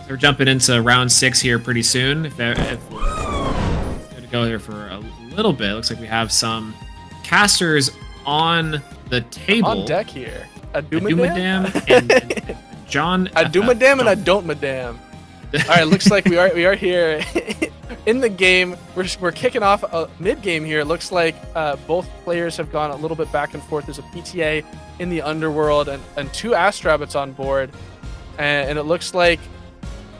We're jumping into round 6 here pretty soon. If we're going to go here for a little bit, looks like we have some casters on the table. On deck here. Adumadm and John. Adumadm and Adontmadam. All right, looks like we are here in the game. We're kicking off a mid game here. It looks like both players have gone a little bit back and forth. There's a PTA in the underworld and 2 Astrabbits on board, and it looks like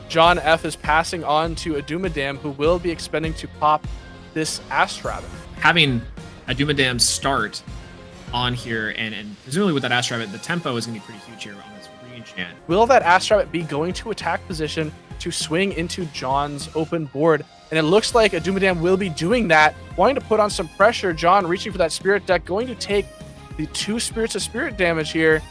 John F is passing on to Adumadm, who will be expending to pop this Astrabbit. Having Adumadam start on here, and presumably with that Astrabbit, the tempo is going to be pretty huge here on this re-enchant. Will that Astrabbit be going to attack position to swing into John's open board? And it looks like Adumadam will be doing that, wanting to put on some pressure. John reaching for that spirit deck, going to take the 2 spirits of spirit damage here,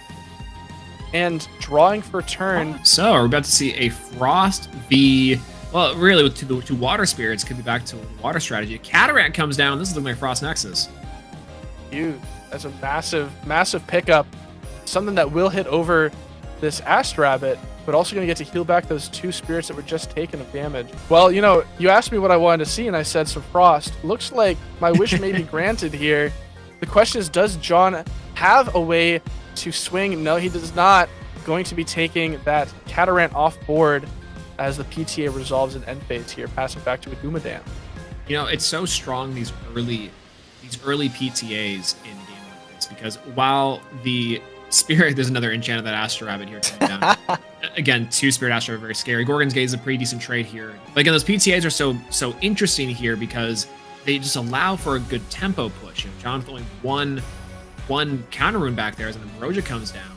and drawing for turn. So we're about to see a Frost v... Well, really, with two water spirits, could be back to water strategy. A Cataract comes down. This is looking like Frost Nexus. Dude, that's a massive pickup. Something that will hit over this Astrabbit, but also going to get to heal back those 2 spirits that were just taken of damage. Well, you know, you asked me what I wanted to see, and I said some Frost. Looks like my wish may be granted here. The question is, does John have a way to swing? No, he does not. Going to be taking that Catarant off board as the PTA resolves an end phase here, passing back to Adumadam. You know, it's so strong, these early PTAs in a game like this, because while the Spirit, there's another enchant of that Astrabbit here coming down. Again, 2 Spirit Astrabbit, very scary. Gorgon's Gaze is a pretty decent trade here. But again, those PTAs are so interesting here because they just allow for a good tempo push. You know, John with only one counter rune back there as an Ambrosia comes down.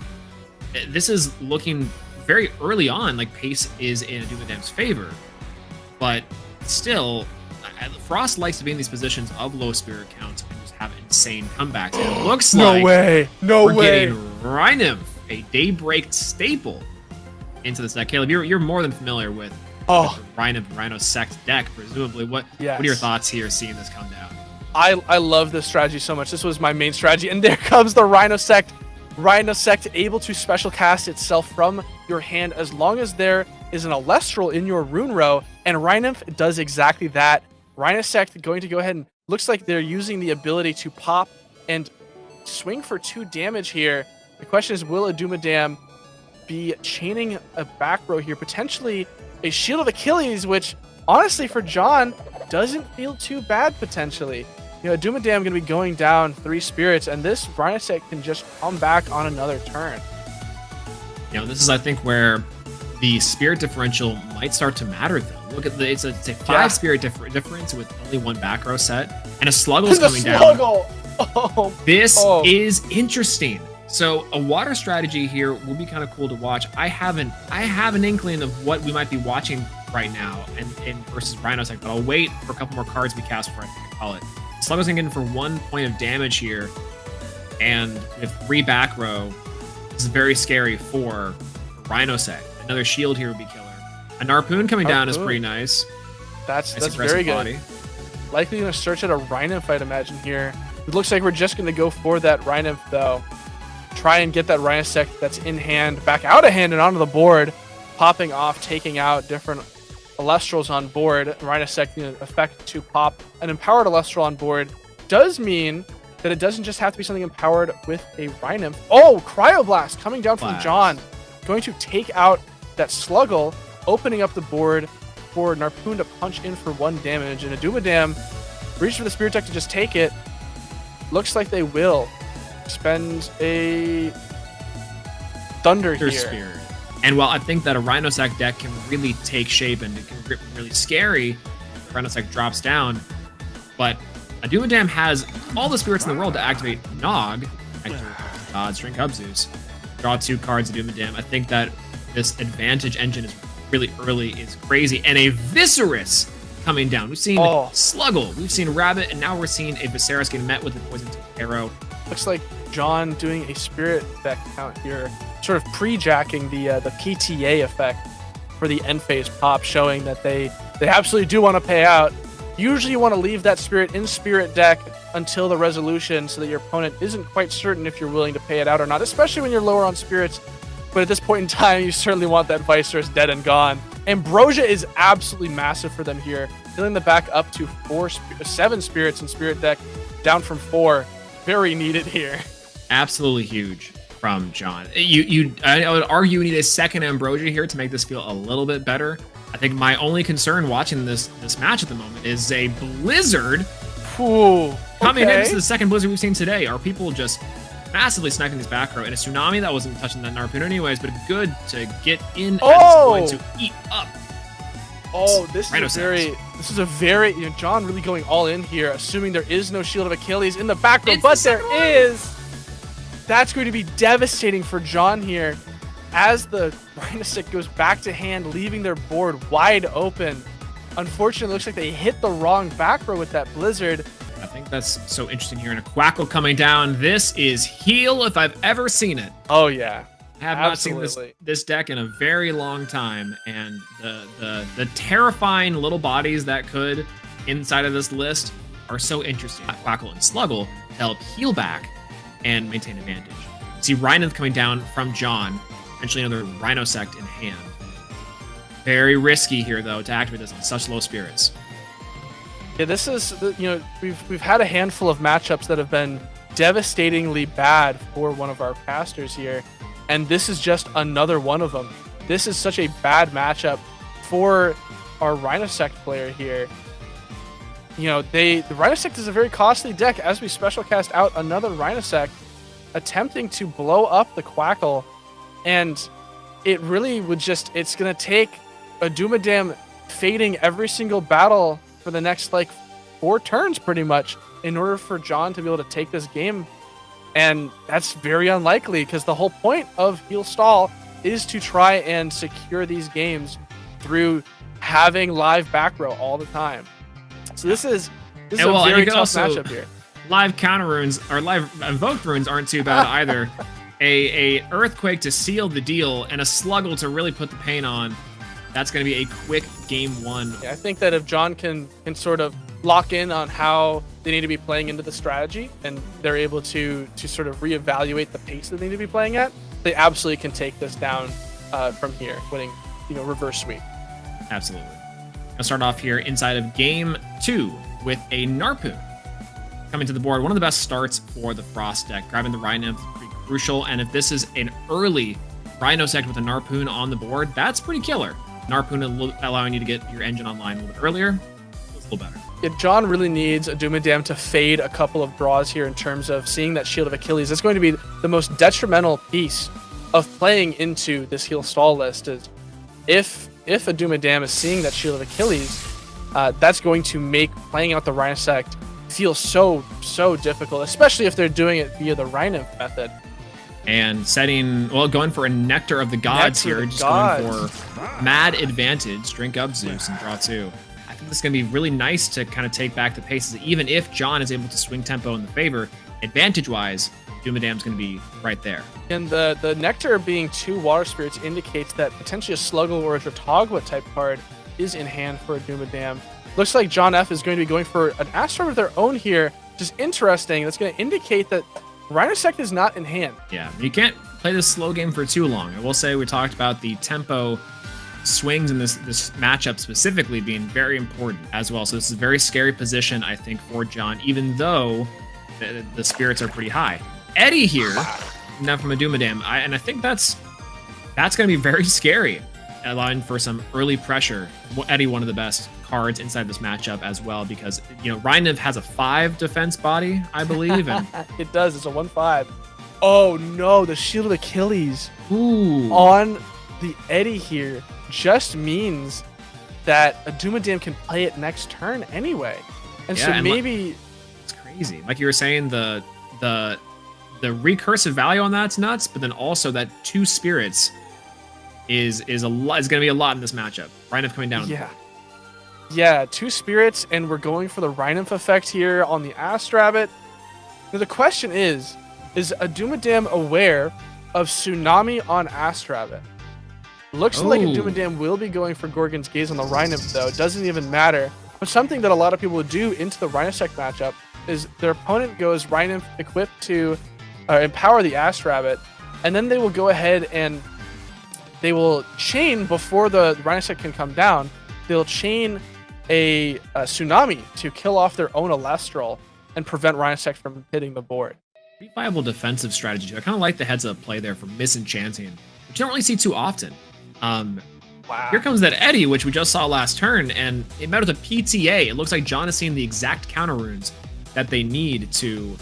This is looking very early on like pace is in Adumadam's favor, but still, Frost likes to be in these positions of low spirit counts and just have insane comebacks. And it looks like no way. Getting Rhynymph, a Daybreak staple, into this deck. Caleb, you're more than familiar with the Rhynymph Rhino Sect deck, presumably. What are your thoughts here seeing this come down? I love this strategy so much. This was my main strategy, and there comes the Rhino Sect. Rhino Sect able to special cast itself from your hand as long as there is an Elestral in your rune row, and Rhynymph does exactly that. Rhino Sect going to go ahead and looks like they're using the ability to pop and swing for 2 damage here. The question is, will Adumadam be chaining a back row here, potentially a Shield of Achilles, which honestly for John doesn't feel too bad potentially. You know, Adumadam going to be going down 3 spirits, and this Rhino Sect can just come back on another turn. You know, this is, I think, where the spirit differential might start to matter, though. Look at it's a 5 spirit difference with only 1 back row set, and a Sluggle's coming down. This is interesting. So a water strategy here will be kind of cool to watch. I have an inkling of what we might be watching right now, and versus Rhino Sect, but I'll wait for a couple more cards we cast before I call it. Sluggle's gonna get in for 1 point of damage here, and with 3 back row, this is very scary for Rhino Sect. Another shield here would be killer. A Narpoon coming down is pretty nice. That's very good. Body. Likely gonna search out a Rhynymph, I'd imagine here. It looks like we're just gonna go for that Rhynymph though. Try and get that Rhino Sect that's in hand back out of hand and onto the board, popping off, taking out different Elestrals on board. Rhino Sect, you know, effect to pop an empowered Elestral on board does mean that it doesn't just have to be something empowered with a Rhynymph. Oh, Cryoblast coming down from John, going to take out that Sluggle, opening up the board for Narpoon to punch in for 1 damage, and Adumadam reach for the Spirit Deck to just take it. Looks like they will spend a Thunder here. Spirit. And while I think that a Rhino Sect deck can really take shape and it can get really scary, Rhino Sect drops down, but Adumadam has all the spirits in the world to activate Nog, String Cub Zeus, draw 2 cards, Adumadam. I think that this advantage engine is really early, is crazy, and a Viscerus coming down. We've seen Sluggle, we've seen Rabbit, and now we're seeing a Viscerus getting met with a Poison Arrow. Looks like John doing a spirit deck count here, sort of pre-jacking the PTA effect for the end phase pop, showing that they absolutely do want to pay out. Usually you want to leave that spirit in spirit deck until the resolution so that your opponent isn't quite certain if you're willing to pay it out or not, especially when you're lower on spirits. But at this point in time, you certainly want that Viscerus dead and gone. Ambrosia is absolutely massive for them here, filling the back up to 7 spirits in Spirit deck, down from 4. Very needed here. Absolutely huge from John. I would argue you need a second Ambrosia here to make this feel a little bit better. I think my only concern watching this match at the moment is a Blizzard. Ooh, coming into the second Blizzard we've seen today. Are people just massively sniping this back row? And a Tsunami that wasn't touching that Narpuna anyways, but good to get in as it's going to eat up. Oh, this is a very, John really going all in here, assuming there is no Shield of Achilles in the back row, but there is. That's going to be devastating for John here as the Rhinosec goes back to hand, leaving their board wide open. Unfortunately, it looks like they hit the wrong back row with that Blizzard. I think that's so interesting here. And a Quackle coming down. This is heal if I've ever seen it. Oh, yeah. I have not seen this deck in a very long time. And the terrifying little bodies that could inside of this list are so interesting. Quackle and Sluggle to help heal back and maintain advantage. See Rhinoth coming down from John. Eventually another Rhinosect in hand. Very risky here, though, to activate this on such low spirits. Yeah, this is, we've had a handful of matchups that have been devastatingly bad for one of our casters here, and this is just another one of them. This is such a bad matchup for our Rhinosect player here. The Rhinosect is a very costly deck as we special cast out another Rhinosect, attempting to blow up the Quackle, and it really would it's going to take Adumadm fading every single battle for the next 4 turns pretty much in order for John to be able to take this game. And that's very unlikely because the whole point of Heal Stall is to try and secure these games through having live back row all the time. So this is a very tough matchup here. Live counter runes or live invoked runes aren't too bad either. A Earthquake to seal the deal and a Sluggle to really put the pain on. That's going to be a quick game 1. Yeah, I think that if John can sort of lock in on how they need to be playing into the strategy and they're able to sort of reevaluate the pace that they need to be playing at, they absolutely can take this down from here, winning, reverse sweep. Absolutely. I'll start off here inside of game 2 with a Narpoon coming to the board. One of the best starts for the Frost deck. Grabbing the Rhinymph is pretty crucial, and if this is an early Rhinosect with a Narpoon on the board, that's pretty killer. Narpoon allowing you to get your engine online a little bit earlier. It's a little better. Yeah, John really needs Adumadm to fade a couple of draws here in terms of seeing that Shield of Achilles. That's going to be the most detrimental piece of playing into this Heal Stall list. Is if Adumadm is seeing that Shield of Achilles, that's going to make playing out the Rhinosect feel so difficult, especially if they're doing it via the Rhinymph method. And going for a Nectar of the Gods here, just going for Mad Advantage, drink up Zeus and draw 2. I think this is going to be really nice to kind of take back the paces, even if John is able to swing tempo in the favor. Advantage-wise, Adumadam's going to be right there. And the Nectar being 2 Water Spirits indicates that potentially a Sluggle or a Dratogwa type card is in hand for Adumadam. Looks like John F is going to be going for an Astro of their own here, which is interesting. That's going to indicate that Rhinosect is not in hand. Yeah, you can't play this slow game for too long. I will say we talked about the tempo swings in this matchup specifically being very important as well. So this is a very scary position, I think, for John, even though the spirits are pretty high. Eddie here, now from Adumadam, and I think that's going to be very scary, allowing for some early pressure. Eddie, one of the best cards inside this matchup as well, because Rhinymph has a 5 defense body, I believe, and it does. It's a 1/5. Oh no, the Shield of Achilles on the Eddie here just means that Adumadam can play it next turn anyway, and so maybe it's crazy. Like you were saying, the recursive value on that's nuts, but then also that 2 spirits is a lot. Is going to be a lot in this matchup. Rhinymph coming down. Yeah, 2 spirits, and we're going for the Rhinymph effect here on the Astrabbit. Now the question is Adumadam aware of Tsunami on Astrabbit? Looks like Adumadam will be going for Gorgon's Gaze on the Rhinymph, though. It doesn't even matter. But something that a lot of people would do into the Rhinosect matchup is their opponent goes Rhinymph equipped to empower the Astrabbit, and then they will go ahead and they will chain before the Rhinosect can come down. They'll chain a Tsunami to kill off their own Elestral and prevent Rhinosect from hitting the board. Pretty viable defensive strategy too. I kind of like the heads-up play there for Misenchanting, which you don't really see too often. Wow. Here comes that Eddy, which we just saw last turn, and it met with a PTA. It looks like John is seeing the exact counter runes that they need to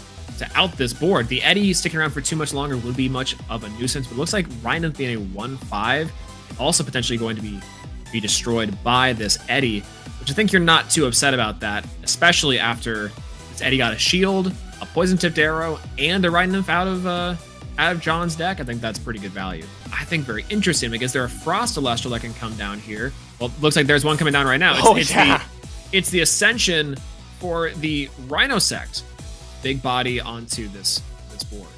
out this board. The Eddy sticking around for too much longer would be much of a nuisance, but it looks like Rhinoth being a 1/5 also potentially going to be destroyed by this Eddy, which I think you're not too upset about that, especially after this Eddy got a shield, a poison-tipped arrow, and a Rhinoth out of John's deck. I think that's pretty good value. I think very interesting because there are Frost Elestral that can come down here. Well, looks like there's one coming down right now. It's the Ascension for the Rhinosect. Big body onto this board.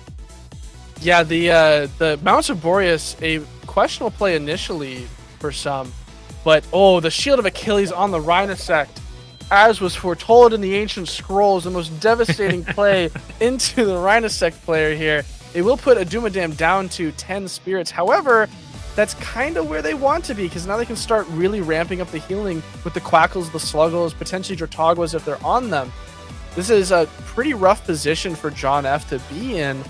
Yeah, the Mounts of Boreas, a questionable play initially for some, but the Shield of Achilles on the Rhinosect, as was foretold in the Ancient Scrolls, the most devastating play into the Rhinosect player here. It will put Adumadm down to 10 spirits. However, that's kind of where they want to be, because now they can start really ramping up the healing with the Quackles, the Sluggles, potentially Drataguas if they're on them. This is a pretty rough position for John F to be in.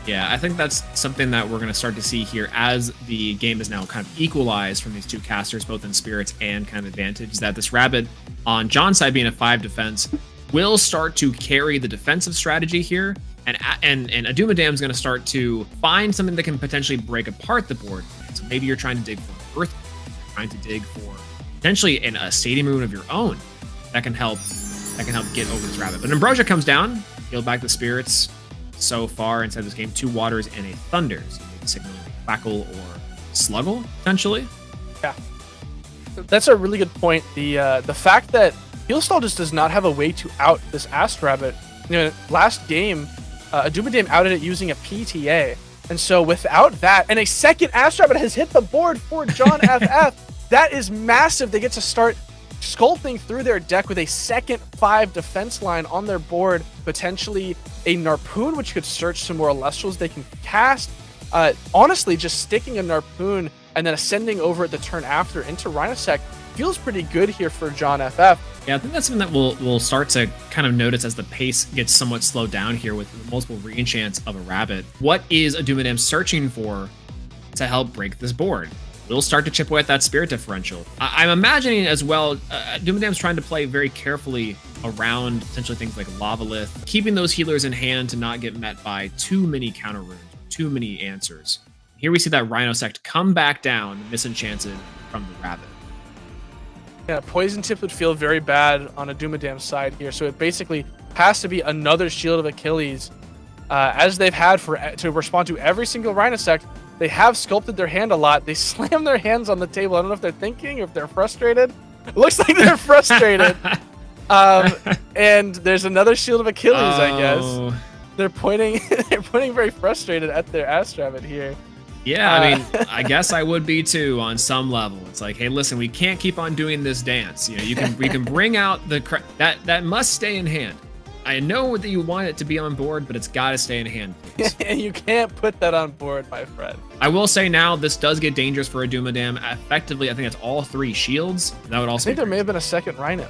Yeah, I think that's something that we're going to start to see here as the game is now kind of equalized from these two casters, both in spirits and kind of advantage, is that this Rabbit on John's side being a 5 defense will start to carry the defensive strategy here. And Adumadam's going to start to find something that can potentially break apart the board. So maybe you're trying to dig for Earth, you're trying to dig for potentially a Stadium Rune of your own that can help get over this Rabbit. But Ambrosia comes down, healed back the spirits so far inside this game. 2 waters and a thunder. So maybe signaling a Quackle or Sluggle, potentially. Yeah. That's a really good point. The fact that Healstall just does not have a way to out this Ast Rabbit. Last game, Adumadam outed it using a PTA. And so without that, and a second Ast Rabbit has hit the board for John FF. That is massive. They get to start sculpting through their deck with a second 5 defense line on their board, potentially a Narpoon, which could search some more Elestrals they can cast. Honestly, just sticking a Narpoon and then ascending over at the turn after into Rhinosect feels pretty good here for John FF. Yeah, I think that's something that we'll start to kind of notice as the pace gets somewhat slowed down here with multiple reenchants of a Rabbit. What is Adumadam searching for to help break this board? We'll start to chip away at that spirit differential. I'm imagining as well, Adumadam's trying to play very carefully around potentially things like Lavalith, keeping those healers in hand to not get met by too many counter runes, too many answers. Here we see that Rhinosect come back down, misenchanted from the Rabbit. Yeah, Poison Tip would feel very bad on Adumadam's side here, so it basically has to be another Shield of Achilles, as they've had to respond to every single Rhinosect. They have sculpted their hand a lot. They slam their hands on the table. I don't know if they're thinking or if they're frustrated. It looks like they're frustrated. And there's another Shield of Achilles, I guess. They're pointing very frustrated at their Ast Rabbit here. Yeah, I mean, I guess I would be too on some level. It's like, hey, listen, we can't keep on doing this dance. We can bring out that must stay in hand. I know that you want it to be on board, but it's got to stay in hand, please. And you can't put that on board, my friend. I will say now, this does get dangerous for Adumadam. Effectively, I think it's all 3 shields. That would also. I think there may have been a second Rhino.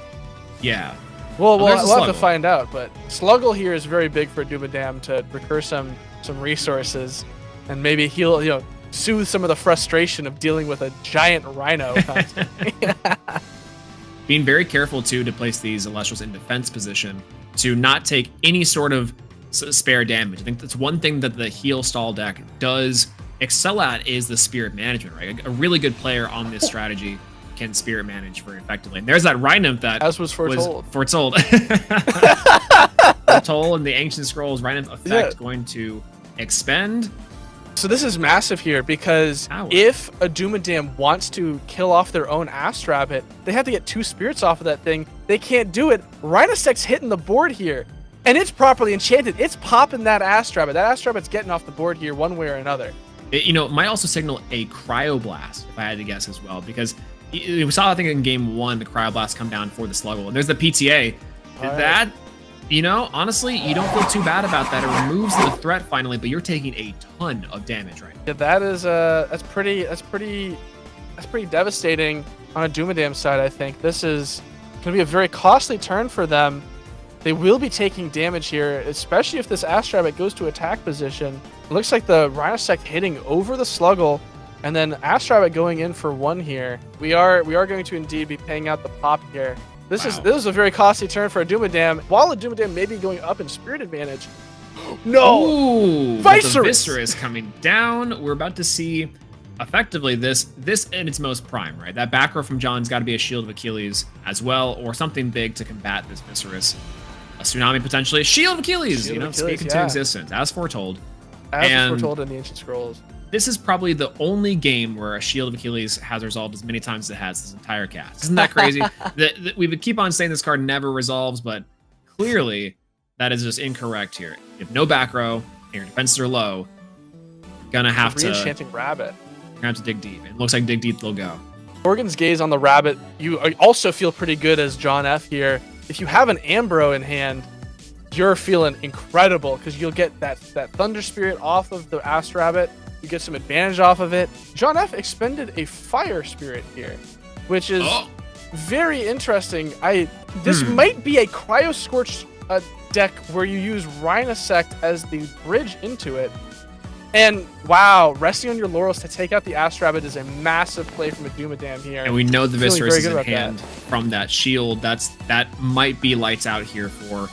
Yeah. Well, we'll have to find out. But Sluggle here is very big for Adumadam to recur some resources, and maybe he'll soothe some of the frustration of dealing with a giant Rhino constantly. Being very careful too to place these Elestrals in defense position to not take any sort of spare damage. I think that's one thing that the heal stall deck does excel at is the spirit management, right? A really good player on this strategy can spirit manage very effectively. And there's that Rhinymph that as was foretold. Foretold in the Ancient Scrolls, Rhinymph effect going to expend. So this is massive here because if Adumadam wants to kill off their own Ast Rabbit, they have to get 2 spirits off of that thing. They can't do it. Rhinosect's hitting the board here, and it's properly enchanted. It's popping that Ast Rabbit. That Ast Rabbit's getting off the board here one way or another. It might also signal a Cryoblast, if I had to guess as well, because we saw, I think, in game 1, the Cryoblast come down for the Sluggle. And there's the PTA. You know, honestly, you don't feel too bad about that. It removes the threat finally, but you're taking a ton of damage right now. Yeah, that is that's pretty devastating on Adumadam's side. I think this is going to be a very costly turn for them. They will be taking damage here, especially if this Astrabbit goes to attack position. It looks like the Rhinosect hitting over the Sluggle, and then Astrabbit going in for 1 here. We are going to indeed be paying out the pop here. This is a very costly turn for Adumadam. While Adumadam may be going up in spirit advantage. No! Ooh, Viserys coming down. We're about to see effectively this in its most prime, right? That back row from John's got to be a Shield of Achilles as well, or something big to combat this Viserys. A Tsunami potentially. Shield of Achilles, speak into existence, as foretold. As foretold in the Ancient Scrolls. This is probably the only game where a Shield of Achilles has resolved as many times as it has this entire cast. Isn't that crazy? We would keep on saying this card never resolves, but clearly that is just incorrect here. You have no back row, and your defenses are low. Gonna have to Re-enchanting Rabbit. You're gonna have to dig deep. It looks like dig deep they'll go. Gorgon's Gaze on the Rabbit. You also feel pretty good as John F here. If you have an Ambro in hand, you're feeling incredible because you'll get that Thunder Spirit off of the Astrabbit. You get some advantage off of it. John F expended a Fire Spirit here, which is very interesting. This might be a Cryo Scorch deck where you use Rhinosect as the bridge into it. And wow, resting on your laurels to take out the Astrabbit is a massive play from Adumadam here. And we know the Viserys is in hand from that shield. That might be lights out here for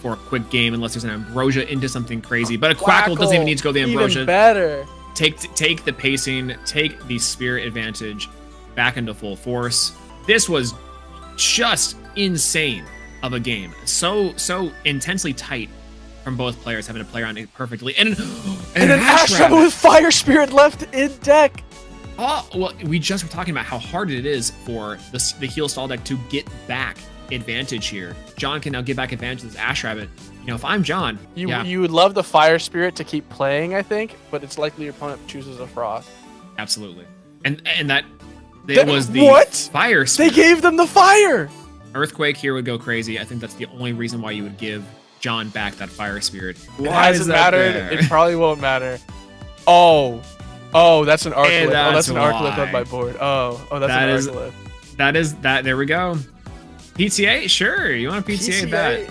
a quick game, unless there's an Ambrosia into something crazy. But a Quackle doesn't even need to go the Ambrosia. Even better. Take the pacing, take the spirit advantage back into full force. This was just insane of a game. So intensely tight from both players, having to play around it perfectly. And an Astrabbit with Fire Spirit left in deck. Oh, well, we just were talking about how hard it is for the heal stall deck to get back advantage here. John can now get back advantage to this Astrabbit. You know, if I'm John, you would love the Fire Spirit to keep playing, I think, but it's likely your opponent chooses a Frost. Absolutely, and that was the Fire Spirit. They gave them the fire. Earthquake here would go crazy. I think that's the only reason why you would give John back that Fire Spirit. It hasn't mattered. It probably won't matter. Oh, that's an Arclith. Oh, that's an Arclith on my board. Oh, that's an Arclith. That is that. There we go. PTA? Sure. You want a PTA bet.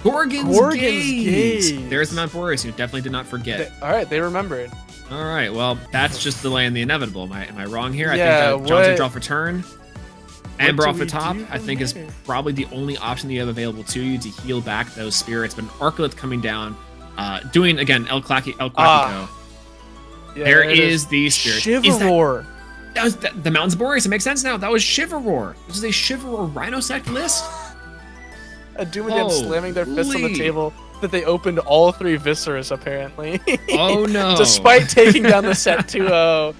Gorgon's Gaze. There's the Mount Boreas. You definitely did not forget. All right, they remembered. All right, well, that's just delaying the inevitable. Am I wrong here? I think John's going to draw for turn. Amber off the top, I think, is probably the only option that you have available to you to heal back those spirits. But an Arclith coming down, doing, again, El Quackito. Yeah, there is the spirit. Shiver. That was the Mountains of Boreas. It makes sense now. That was Shiver. This is a Shiver Rhinosect list. Adumadam slamming their fists on the table that they opened all 3 Viserys, apparently. Oh, no. Despite taking down the set 2-0.